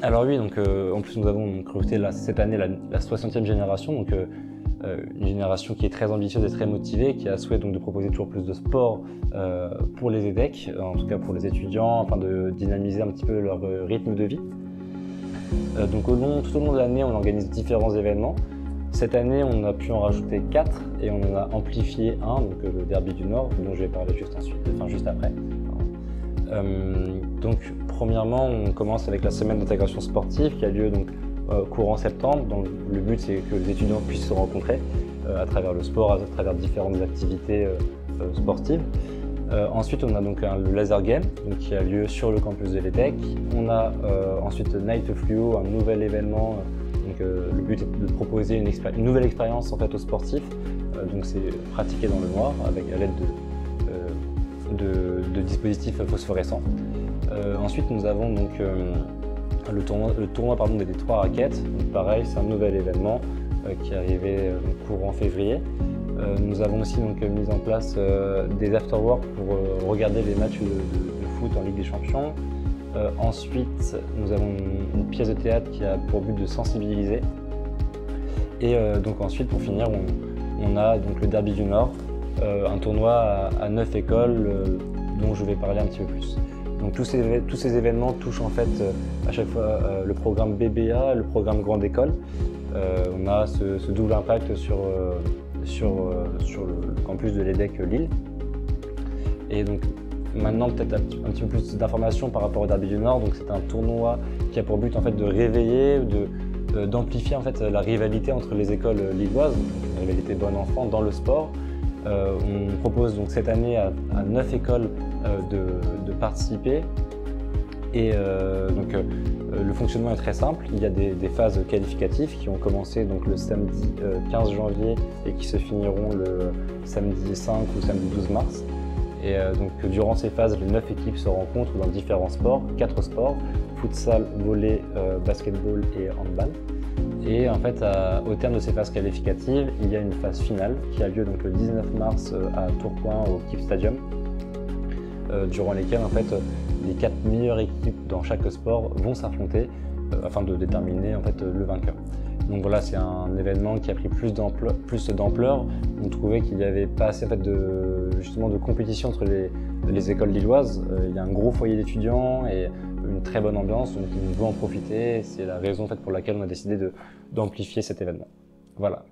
Alors oui, donc en plus nous avons donc recruté cette année la 60e génération, donc une génération qui est très ambitieuse et très motivée, qui a souhait donc de proposer toujours plus de sport pour les EDEC, en tout cas pour les étudiants, afin de dynamiser un petit peu leur rythme de vie. Donc tout au long de l'année, on organise différents événements. Cette année, on a pu en rajouter 4 et on en a amplifié un, donc le Derby du Nord, dont je vais parler juste après. Donc premièrement, on commence avec la semaine d'intégration sportive qui a lieu donc courant septembre. Donc, le but c'est que les étudiants puissent se rencontrer à travers le sport, à travers différentes activités sportives. Ensuite, on a donc le laser game donc, qui a lieu sur le campus de l'EDEC. On a ensuite Night Fluo, un nouvel événement. Le but est de proposer une nouvelle expérience en fait, aux sportifs. Donc c'est pratiqué dans le noir avec à l'aide de dispositifs phosphorescents. Ensuite, nous avons donc le tournoi des 3 raquettes. Donc, pareil, c'est un nouvel événement qui est arrivé courant février. Nous avons aussi donc, mis en place des afterworks pour regarder les matchs de foot en Ligue des Champions. Ensuite, nous avons une pièce de théâtre qui a pour but de sensibiliser. Et donc ensuite, pour finir, on a donc le Derby du Nord, un tournoi à 9 écoles dont je vais parler un petit peu plus. Donc tous ces événements touchent en fait à chaque fois le programme BBA, le programme Grande École. On a ce double impact sur le campus de l'EDEC Lille. Et donc maintenant peut-être un petit peu plus d'informations par rapport au Derby du Nord. Donc c'est un tournoi qui a pour but en fait de réveiller, d'amplifier en fait la rivalité entre les écoles lilloises, la rivalité bon enfant dans le sport. On propose donc cette année à 9 écoles de participer. Et le fonctionnement est très simple. Il y a des phases qualificatives qui ont commencé donc, le samedi 15 janvier et qui se finiront le samedi 5 ou samedi 12 mars. Et donc durant ces phases, les 9 équipes se rencontrent dans différents sports, 4 sports, futsal, volley, basketball et handball. Et en fait, au terme de ces phases qualificatives, il y a une phase finale qui a lieu donc, le 19 mars à Tourcoing au KIF Stadium, durant lesquelles en fait, les 4 meilleures équipes dans chaque sport vont s'affronter afin de déterminer en fait, le vainqueur. Donc voilà, c'est un événement qui a pris plus d'ampleur. On trouvait qu'il n'y avait pas assez en fait, justement de compétition entre les écoles lilloises. Il y a un gros foyer d'étudiants et une très bonne ambiance, donc on veut en profiter. C'est la raison en fait, pour laquelle on a décidé d'amplifier cet événement. Voilà.